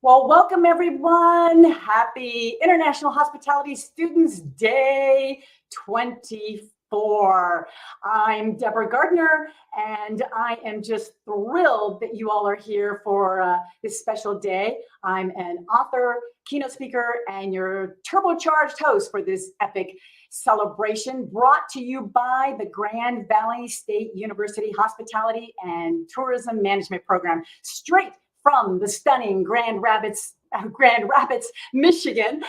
Well, welcome everyone. Happy International Hospitality Students Day 24. I'm Deborah Gardner, and I am just thrilled that you all are here for this special day. I'm an author, keynote speaker, and your turbocharged host for this epic celebration, brought to you by the Grand Valley State University Hospitality and Tourism Management Program, straight from the stunning Grand Rapids, Michigan.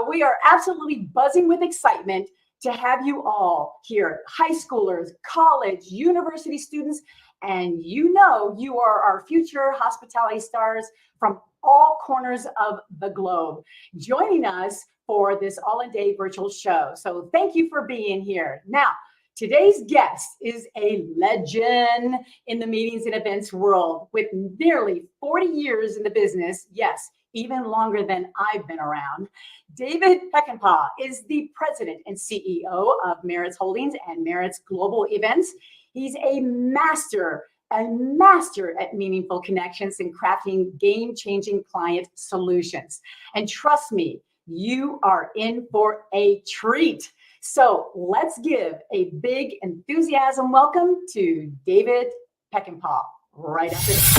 We are absolutely buzzing with excitement to have you all here, high schoolers, college, university students, and you are our future hospitality stars from all corners of the globe, joining us for this all-day virtual show. So thank you for being here. Now, today's guest is a legend in the meetings and events world with nearly 40 years in the business. Yes, even longer than I've been around. David Peckinpaugh is the president and CEO of Maritz Holdings and Maritz Global Events. He's a master at meaningful connections and crafting game-changing client solutions. And trust me, you are in for a treat. So let's give a big enthusiasm welcome to David Peckinpaugh right after this.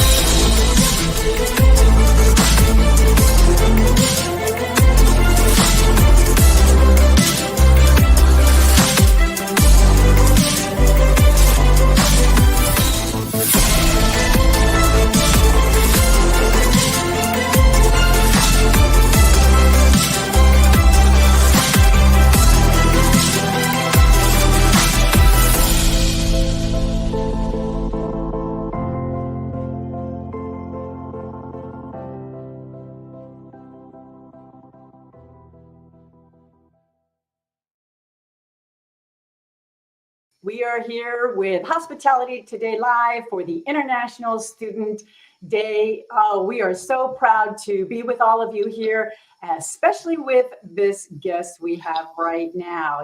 We are here with Hospitality Today Live for the International Student Day. We are so proud to be with all of you here, especially with this guest we have right now.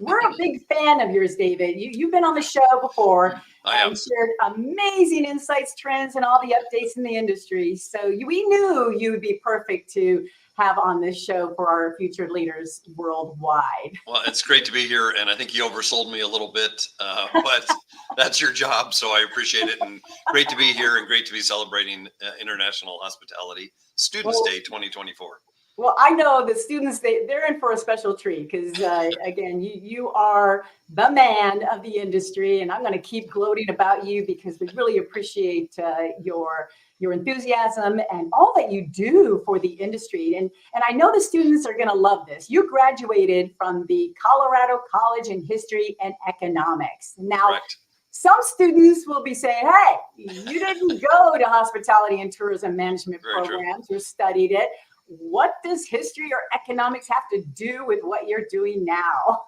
We're a big fan of yours, David. You've been on the show before. I am. And shared amazing insights, trends, and all the updates in the industry. So we knew you would be perfect to have on this show for our future leaders worldwide. Well, it's great to be here, and I think you oversold me a little bit, but that's your job, so I appreciate it. And great to be here, and great to be celebrating International Hospitality Students Day 2024. Well, I know the students, they're in for a special treat because, again, you are the man of the industry, and I'm going to keep gloating about you because we really appreciate your enthusiasm and all that you do for the industry. And I know the students are going to love this. You graduated from the Colorado College in History and Economics. Now, Correct. Some students will be saying, hey, you didn't go to hospitality and tourism management programs, you studied it. What does history or economics have to do with what you're doing now?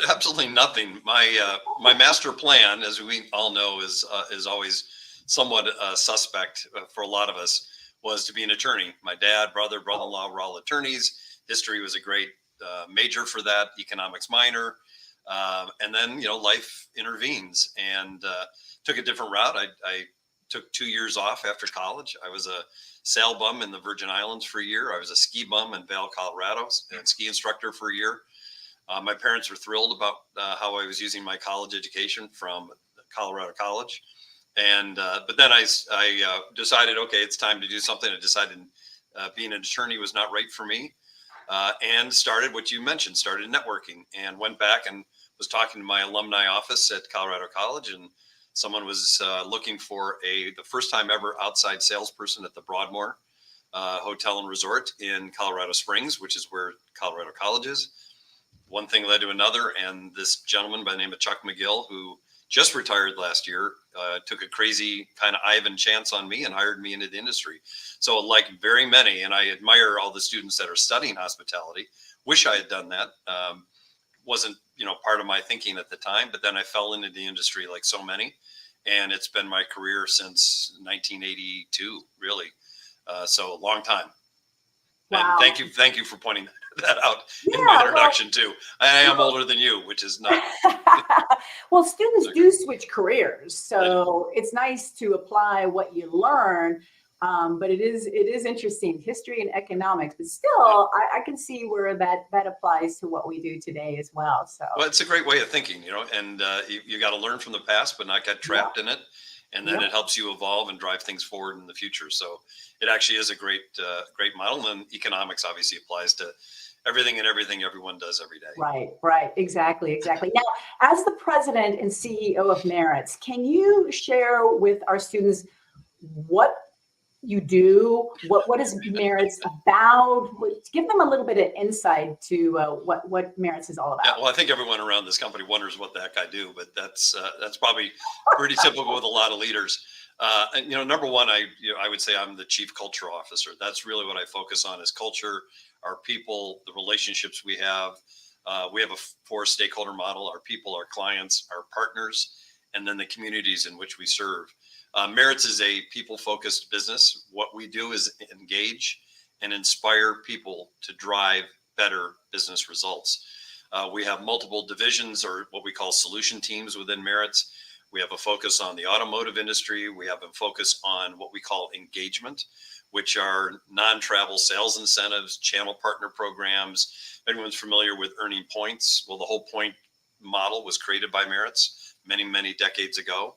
Absolutely nothing. My master plan, as we all know, is always somewhat suspect for a lot of us, was to be an attorney. My dad, brother-in-law were all attorneys. History was a great major for that, economics minor. And then, life intervenes and took a different route. I took 2 years off after college. I was a sail bum in the Virgin Islands for a year. I was a ski bum in Vail, Colorado, and ski instructor for a year. My parents were thrilled about how I was using my college education from Colorado College. And but then I decided, okay, it's time to do something. I decided being an attorney was not right for me, and started what you mentioned, started networking, and went back and was talking to my alumni office at Colorado College, and someone was looking for the first time ever outside salesperson at the Broadmoor Hotel and Resort in Colorado Springs, which is where Colorado College is. One thing led to another, and this gentleman by the name of Chuck McGill, who just retired last year, took a crazy kind of Ivan chance on me and hired me into the industry. So like very many, and I admire all the students that are studying hospitality, wish I had done that. Wasn't, part of my thinking at the time, but then I fell into the industry like so many, and it's been my career since 1982, really. So a long time. Wow. And thank you for pointing that out in my introduction too. I am older than you, which is not. Well, students do switch careers, so it's nice to apply what you learn But it is interesting, history and economics, but still I can see where that applies to what we do today as well. So Well, it's a great way of thinking, and you got to learn from the past, but not get trapped in it. And then it helps you evolve and drive things forward in the future. So it actually is a great model. And economics obviously applies to everything and everything everyone does every day. Right, exactly. Now, as the president and CEO of Maritz, can you share with our students what you do, what is Maritz about? Give them a little bit of insight to what Maritz is all about. Yeah, well, I think everyone around this company wonders what the heck I do, but that's probably pretty typical with a lot of leaders. And, number one, I would say I'm the chief culture officer. That's really what I focus on is culture, our people, the relationships we have. We have a 4 stakeholder model: our people, our clients, our partners, and then the communities in which we serve. Maritz is a people-focused business. What we do is engage and inspire people to drive better business results. We have multiple divisions, or what we call solution teams within Maritz. We have a focus on the automotive industry. We have a focus on what we call engagement, which are non-travel sales incentives, channel partner programs. Everyone's familiar with earning points. Well, the whole point model was created by Maritz many, many decades ago.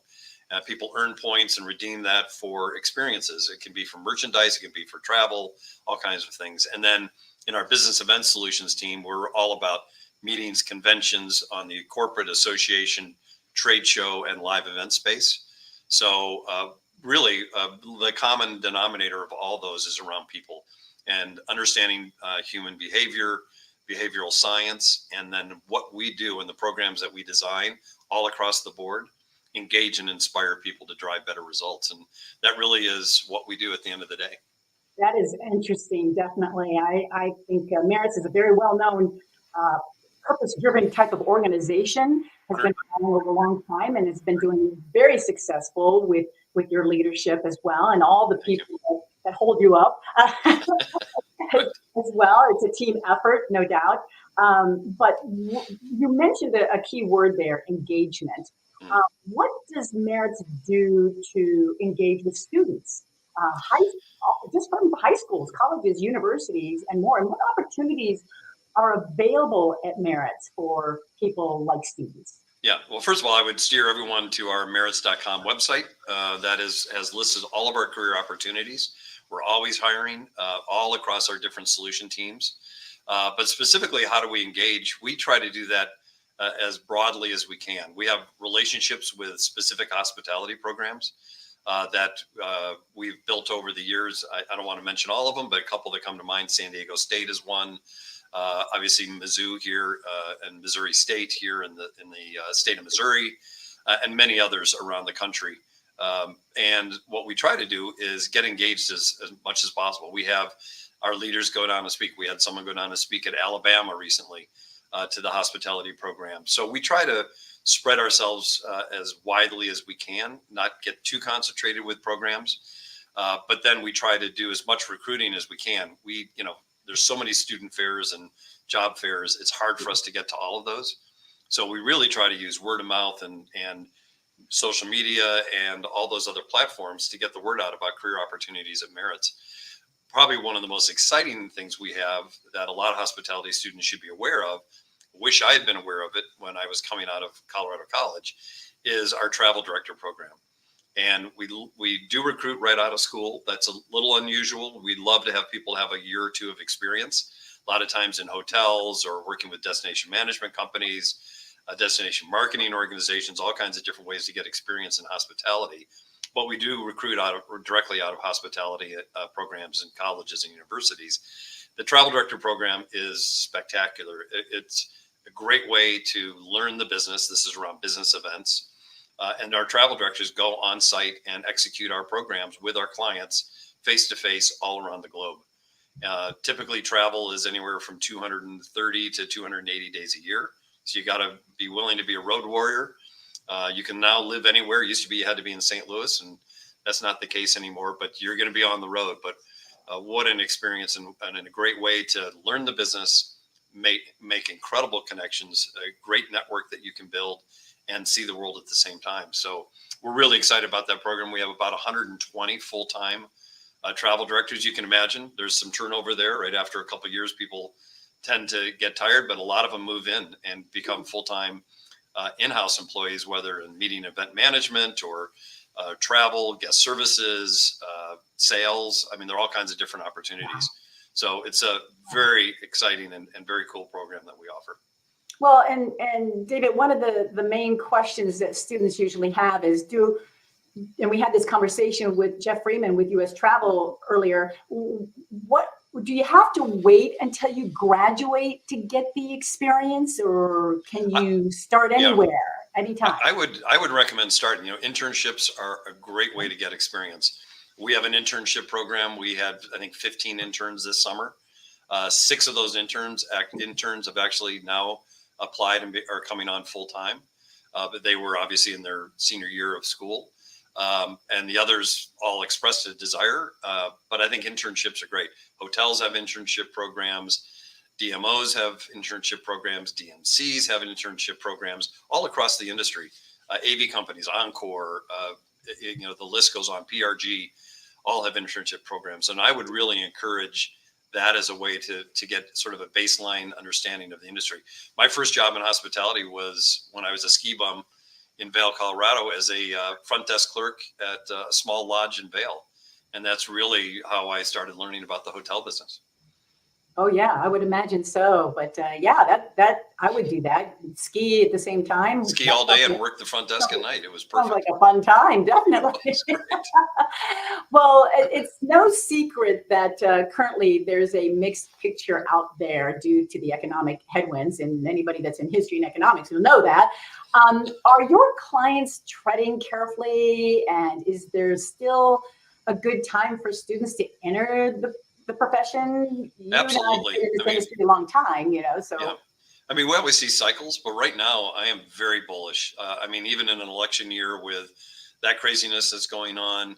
People earn points and redeem that for experiences. It can be for merchandise, it can be for travel, all kinds of things. And then in our business event solutions team, we're all about meetings, conventions on the corporate association, trade show, and live event space. So really, the common denominator of all those is around people and understanding human behavior, behavioral science, and then what we do in the programs that we design all across the board engage and inspire people to drive better results. And that really is what we do at the end of the day. That is interesting. Definitely. I think Maritz is a very well-known purpose-driven type of organization, has been around over a long time, and has been doing very successful with your leadership as well, and all the people that hold you up as well. It's a team effort, no doubt. But you mentioned a key word there, engagement. What does Maritz do to engage with students, just from high schools, colleges, universities, and more? And what opportunities are available at Maritz for people like students? Yeah, well, first of all, I would steer everyone to our Maritz.com website. That has listed all of our career opportunities. We're always hiring all across our different solution teams. But specifically, how do we engage? We try to do that as broadly as we can. We have relationships with specific hospitality programs that we've built over the years. I don't want to mention all of them, but a couple that come to mind. San Diego State is one. Obviously, Mizzou here and Missouri State here in the state of Missouri, and many others around the country. And what we try to do is get engaged as much as possible. We have our leaders go down to speak. We had someone go down to speak at Alabama recently to the hospitality program. So we try to spread ourselves as widely as we can, not get too concentrated with programs. But then we try to do as much recruiting as we can. There's so many student fairs and job fairs. It's hard for us to get to all of those. So we really try to use word of mouth and social media and all those other platforms to get the word out about career opportunities at Maritz. Probably one of the most exciting things we have that a lot of hospitality students should be aware of, wish I had been aware of it when I was coming out of Colorado College, is our travel director program. And we do recruit right out of school. That's a little unusual. We'd love to have people have a year or two of experience, a lot of times in hotels or working with destination management companies, destination marketing organizations, all kinds of different ways to get experience in hospitality. But we do recruit directly out of hospitality programs in colleges and universities. The travel director program is spectacular. It's a great way to learn the business. This is around business events. And our travel directors go on site and execute our programs with our clients face-to-face all around the globe. Typically, travel is anywhere from 230 to 280 days a year. So you got to be willing to be a road warrior. You can now live anywhere. It used to be you had to be in St. Louis, and that's not the case anymore, but you're going to be on the road. But what an experience and a great way to learn the business, make incredible connections, a great network that you can build and see the world at the same time. So we're really excited about that program. We have about 120 full-time Travel directors, you can imagine, there's some turnover there. Right after a couple of years, people tend to get tired, but a lot of them move in and become full-time in-house employees, whether in meeting event management or travel, guest services, sales. I mean, there are all kinds of different opportunities. So it's a very exciting and very cool program that we offer. Well, and David, one of the main questions that students usually have is and we had this conversation with Jeff Freeman with US Travel earlier. What do you have to wait until you graduate to get the experience, or can you start anywhere, anytime? I would recommend starting. Internships are a great way to get experience. We have an internship program. We had, I think, 15 interns this summer. 6 of those interns have actually now applied and are coming on full time, but they were obviously in their senior year of school. And the others all expressed a desire, but I think internships are great. Hotels have internship programs, DMOs have internship programs, DMCs have internship programs all across the industry. AV companies, Encore, the list goes on, PRG, all have internship programs. And I would really encourage that as a way to get sort of a baseline understanding of the industry. My first job in hospitality was when I was a ski bum in Vail, Colorado, as a front desk clerk at a small lodge in Vail. And that's really how I started learning about the hotel business. Oh yeah, I would imagine so. But that I would do that. Ski at the same time. Ski all day and work the front desk at night. It was perfect. Sounds like a fun time, definitely. Well, it's no secret that currently there's a mixed picture out there due to the economic headwinds, and anybody that's in history and economics will know that. Are your clients treading carefully, and is there still a good time for students to enter the profession? Absolutely. You've been in this industry a long time, so. Yeah. I mean, we always see cycles, but right now I am very bullish. I mean, even in an election year with that craziness that's going on,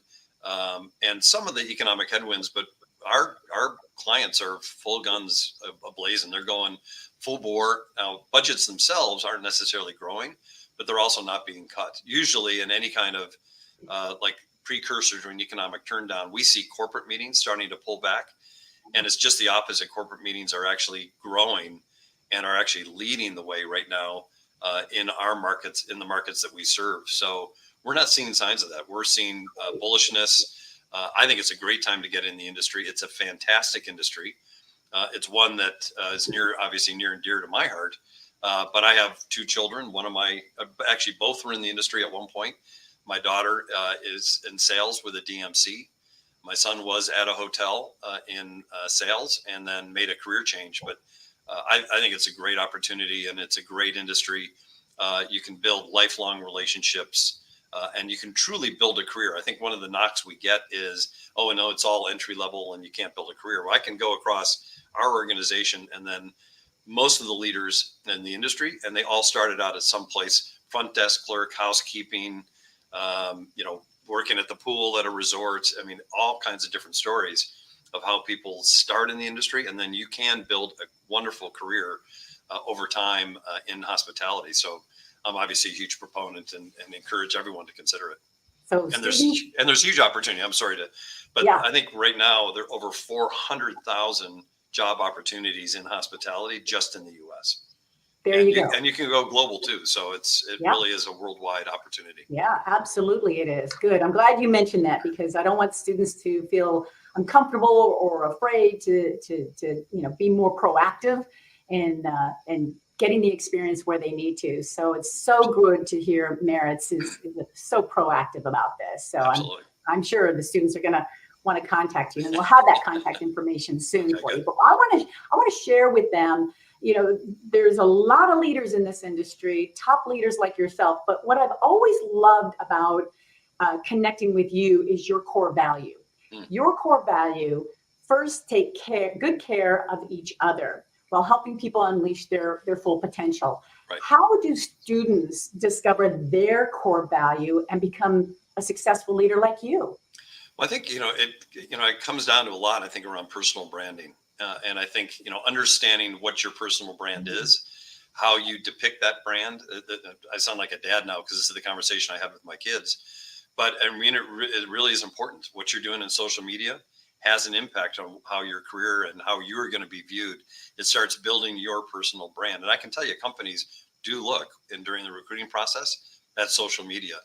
and some of the economic headwinds, but our clients are full guns ablaze, and they're going full bore. Now, budgets themselves aren't necessarily growing, but they're also not being cut. Usually in any kind of like precursor to an economic turndown, we see corporate meetings starting to pull back, and it's just the opposite. Corporate meetings are actually growing and are actually leading the way right now in our markets, in the markets that we serve. So we're not seeing signs of that. We're seeing bullishness. I think it's a great time to get in the industry. It's a fantastic industry. It's one that is obviously near and dear to my heart. But I have 2 children. One of my, actually both were in the industry at one point. My daughter is in sales with a DMC. My son was at a hotel in sales and then made a career change. But I think it's a great opportunity, and it's a great industry. You can build lifelong relationships, and you can truly build a career. I think one of the knocks we get is, oh, no, it's all entry level and you can't build a career. Well, I can go across our organization, and then most of the leaders in the industry, and they all started out at some place, front desk clerk, housekeeping, working at the pool at a resort. I mean, all kinds of different stories of how people start in the industry, and then you can build a wonderful career over time in hospitality. So I'm obviously a huge proponent and encourage everyone to consider it. So there's huge opportunity. I'm sorry but I think right now there are over 400,000 job opportunities in hospitality just in the U.S. There you go. And you can go global too. So it really is a worldwide opportunity. Yeah, absolutely. It is. Good. I'm glad you mentioned that, because I don't want students to feel uncomfortable or afraid to be more proactive and getting the experience where they need to. So it's so good to hear Maritz is so proactive about this. So I'm sure the students are going to want to contact you, and we'll have that contact information soon for you. But I want to share with them, there's a lot of leaders in this industry, top leaders like yourself. But what I've always loved about connecting with you is your core value. Your core value: first, take good care of each other while helping people unleash their full potential. Right. How do students discover their core value and become a successful leader like you? Well, I think, it comes down to a lot, I think, around personal branding. And I think, understanding what your personal brand is, how you depict that brand. I sound like a dad now because this is the conversation I have with my kids. But I mean, it really is important what you're doing in social media. has an impact on how your career and how you're going to be viewed. It starts building your personal brand. And I can tell you, companies do look, and during the recruiting process, at social media.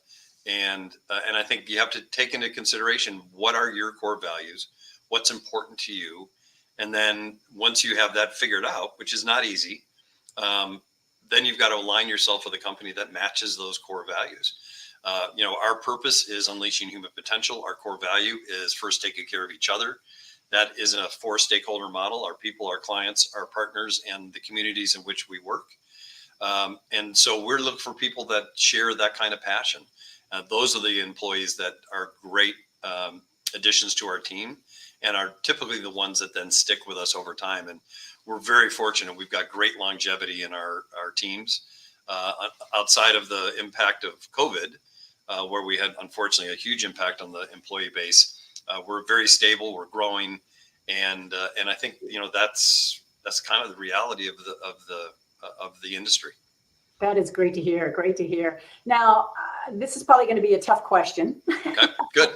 And I think you have to take into consideration, what are your core values? What's important to you? And then once you have that figured out, which is not easy, then you've got to align yourself with a company that matches those core values. Our purpose is unleashing human potential. Our core value is first taking care of each other. That is a 4-stakeholder model: our people, our clients, our partners, and the communities in which we work. And so we're looking for people that share that kind of passion. Those are the employees that are great additions to our team, and are typically the ones that then stick with us over time. And we're very fortunate. We've got great longevity in our teams. Outside of the impact of COVID, where we had, unfortunately, a huge impact on the employee base, we're very stable. We're growing, and I think that's kind of the reality of the industry. That is great to hear. Great to hear. Now, this is probably going to be a tough question. Okay, good.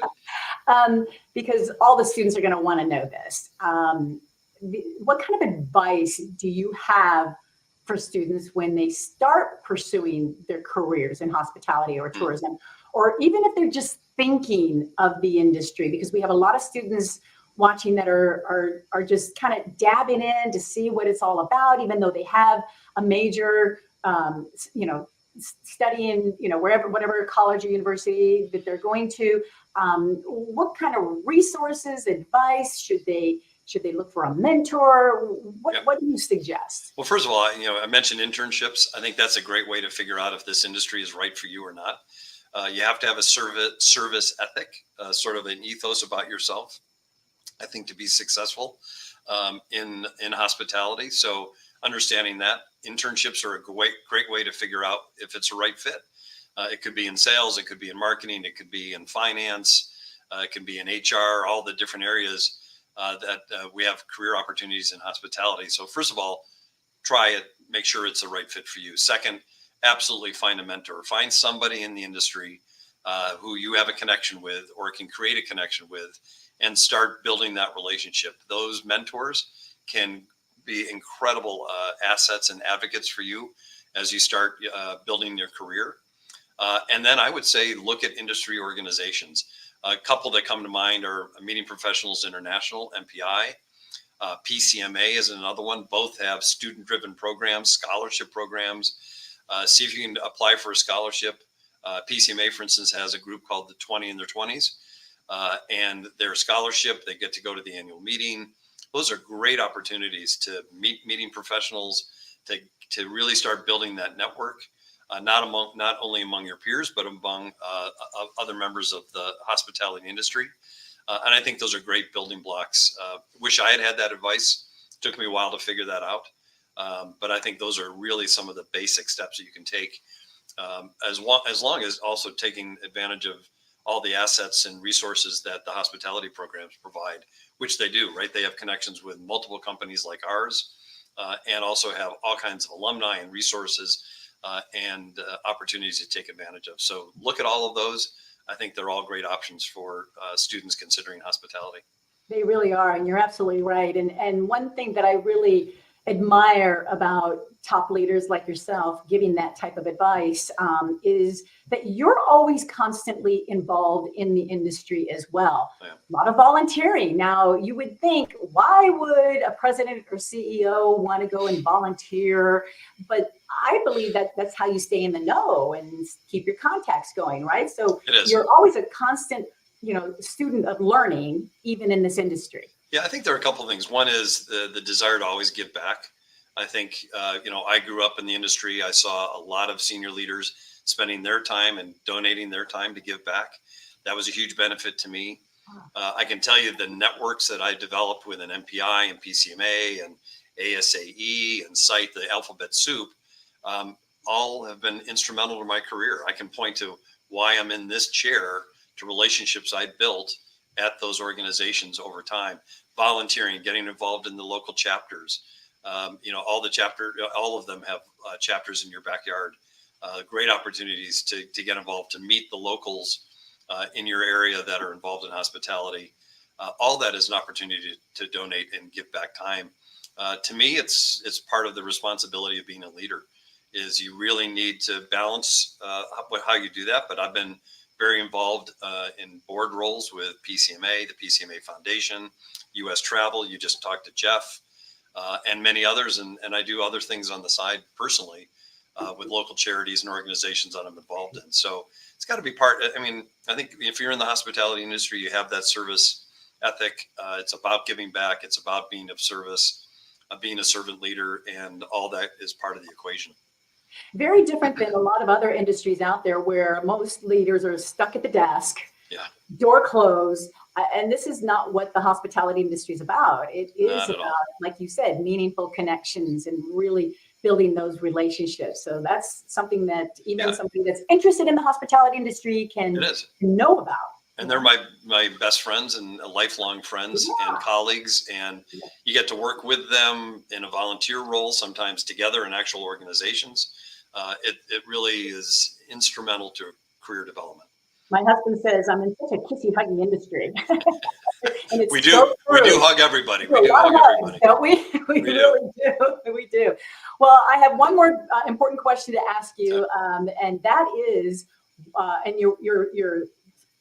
Because all the students are going to want to know this. What kind of advice do you have for students when they start pursuing their careers in hospitality or tourism, or even if they're just thinking of the industry? Because we have a lot of students watching that are just kind of dabbing in to see what it's all about, even though they have a major, studying, whatever college or university that they're going to. What kind of resources, advice should they look for? A mentor? What do you suggest? Well, first of all, I mentioned internships. I think that's a great way to figure out if this industry is right for you or not. You have to have a service ethic, sort of an ethos about yourself, I think, to be successful in hospitality. So understanding that internships are a great way to figure out if it's a right fit. It could be in sales, it could be in marketing, it could be in finance, it could be in HR, all the different areas that we have career opportunities in hospitality. So first of all, try it, make sure it's the right fit for you. Second, absolutely find a mentor. Find somebody in the industry who you have a connection with or can create a connection with, and start building that relationship. Those mentors can be incredible assets and advocates for you as you start building your career. And then I would say, look at industry organizations. A couple that come to mind are Meeting Professionals International, MPI. PCMA is another one. Both have student-driven programs, scholarship programs. See if you can apply for a scholarship. PCMA, for instance, has a group called the 20 in their 20s. And their scholarship, they get to go to the annual meeting. Those are great opportunities to meeting professionals, to really start building that network, not only among your peers, but among other members of the hospitality industry. And I think those are great building blocks. Wish I had that advice. It took me a while to figure that out. But I think those are really some of the basic steps that you can take, as long as also taking advantage of all the assets and resources that the hospitality programs provide, which they do, right? They have connections with multiple companies like ours, and also have all kinds of alumni and resources and opportunities to take advantage of. So look at all of those. I think they're all great options for students considering hospitality. They really are, and you're absolutely right. And one thing that I really admire about top leaders like yourself giving that type of advice is that you're always constantly involved in the industry as well. Yeah. A lot of volunteering. Now, you would think, why would a president or CEO want to go and volunteer? But I believe that that's how you stay in the know and keep your contacts going, right? So you're always a constant, student of learning, even in this industry. Yeah, I think there are a couple of things. One is the desire to always give back. I think, I grew up in the industry. I saw a lot of senior leaders spending their time and donating their time to give back. That was a huge benefit to me. I can tell you the networks that I developed with an MPI and PCMA and ASAE and CITE, the alphabet soup, all have been instrumental to my career. I can point to why I'm in this chair, to relationships I built at those organizations over time. Volunteering, getting involved in the local chapters. All of them have chapters in your backyard. Great opportunities to get involved, to meet the locals in your area that are involved in hospitality. all that is an opportunity to donate and give back time. To me, it's part of the responsibility of being a leader. Is you really need to balance how you do that. But I've been very involved in board roles with PCMA, the PCMA Foundation, U.S. Travel. You just talked to Jeff and many others, and I do other things on the side personally with local charities and organizations that I'm involved in. So it's got to be part. I mean, I think if you're in the hospitality industry, you have that service ethic. It's about giving back. It's about being of service, being a servant leader, and all that is part of the equation. Very different than a lot of other industries out there where most leaders are stuck at the desk, door closed. And this is not what the hospitality industry is about. It is about, like you said, meaningful connections and really building those relationships. So that's something that even somebody that's interested in the hospitality industry can know about. And they're my best friends and lifelong friends and colleagues. And you get to work with them in a volunteer role, sometimes together in actual organizations. It really is instrumental to career development. My husband says I'm in such a kissy huggy industry. And it's we do hug everybody. We do hug everybody. Don't we? We really do. We do. Well, I have one more important question to ask you, and that is, and you're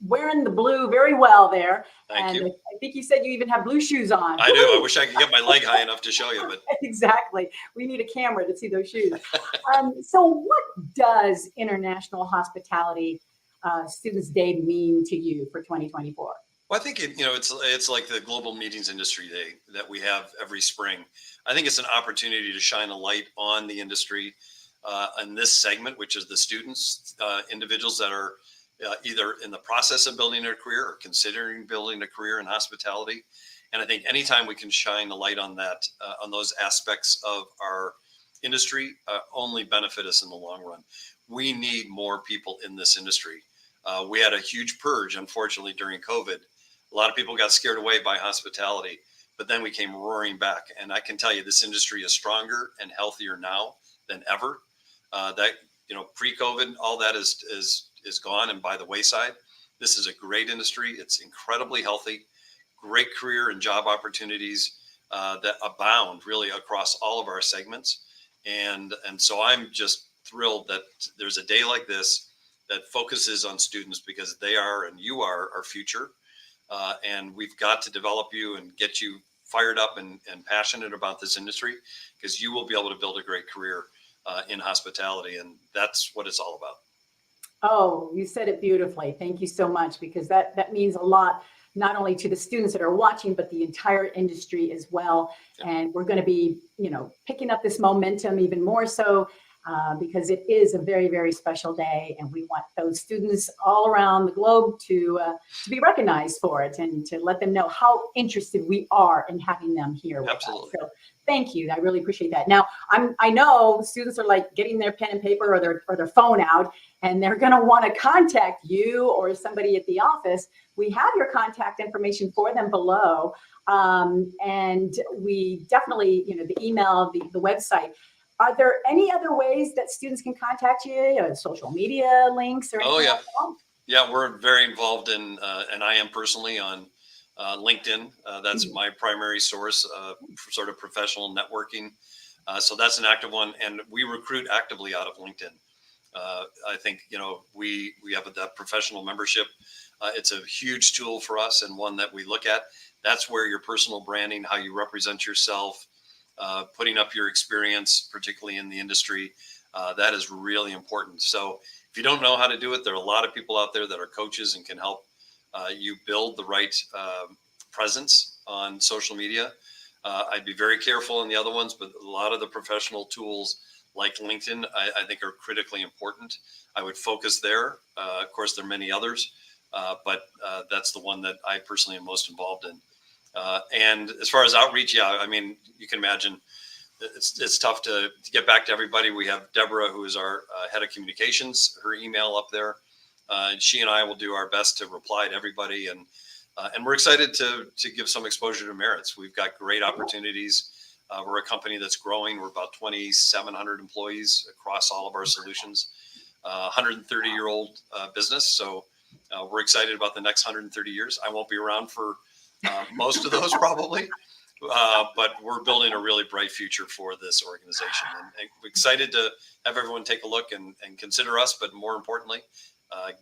wearing the blue very well there. Thank you. I think you said you even have blue shoes on. I do. I wish I could get my leg high enough to show you, but exactly. We need a camera to see those shoes. So what does International Hospitality Students Day mean to you for 2024? Well, I think it's like the Global Meetings Industry Day that we have every spring. I think it's an opportunity to shine a light on the industry in this segment, which is the students, individuals that are either in the process of building a career or considering building a career in hospitality. And I think anytime we can shine a light on that, on those aspects of our industry, only benefit us in the long run. We need more people in this industry. We had a huge purge, unfortunately, during COVID. A lot of people got scared away by hospitality, but then we came roaring back. And I can tell you, this industry is stronger and healthier now than ever. Pre-COVID, all that is gone and by the wayside. This is a great industry. It's incredibly healthy, great career and job opportunities that abound really across all of our segments. And so I'm just thrilled that there's a day like this that focuses on students, because they are, and you are, our future. And we've got to develop you and get you fired up and passionate about this industry, because you will be able to build a great career in hospitality. And that's what it's all about. Oh, you said it beautifully. Thank you so much, because that means a lot, not only to the students that are watching, but the entire industry as well. Yeah. And we're going to be, picking up this momentum even more so, because it is a very, very special day, and we want those students all around the globe to be recognized for it, and to let them know how interested we are in having them here with Absolutely. us. So thank you. I really appreciate that. Now, I know students are like getting their pen and paper or their phone out, and they're going to want to contact you or somebody at the office. We have your contact information for them below, and we definitely, the email, the website. Are there any other ways that students can contact you, social media links or anything? Oh, yeah. Like that? Yeah, we're very involved in, and I am personally on LinkedIn. That's my primary source for sort of professional networking. So that's an active one. And we recruit actively out of LinkedIn. I think, we have that professional membership. It's a huge tool for us, and one that we look at. That's where your personal branding, how you represent yourself, putting up your experience, particularly in the industry, that is really important. So if you don't know how to do it, there are a lot of people out there that are coaches and can help you build the right presence on social media. I'd be very careful in the other ones, but a lot of the professional tools like LinkedIn, I think are critically important. I would focus there. Of course, there are many others, but that's the one that I personally am most involved in. And as far as outreach, you can imagine it's tough to get back to everybody. We have Deborah, who is our head of communications, her email up there. She and I will do our best to reply to everybody. And we're excited to give some exposure to Maritz. We've got great opportunities. We're a company that's growing. We're about 2,700 employees across all of our solutions, 130-year-old business. So we're excited about the next 130 years. I won't be around for most of those probably. But we're building a really bright future for this organization, and we're excited to have everyone take a look and consider us, but more importantly,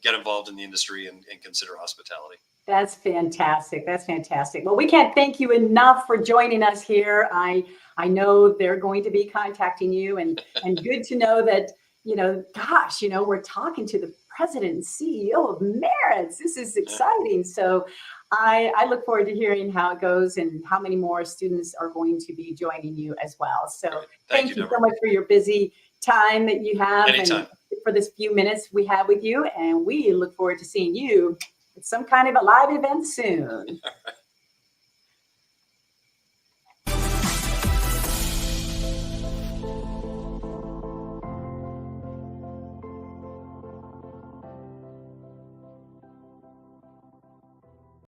get involved in the industry and consider hospitality. That's fantastic. That's fantastic. Well, we can't thank you enough for joining us here. I know they're going to be contacting you, and good to know that, gosh, we're talking to the president and CEO of Maritz. This is exciting. So I look forward to hearing how it goes and how many more students are going to be joining you as well. So thank you so much for your busy time that you have. Anytime. And for this few minutes we have with you. And we look forward to seeing you at some kind of a live event soon.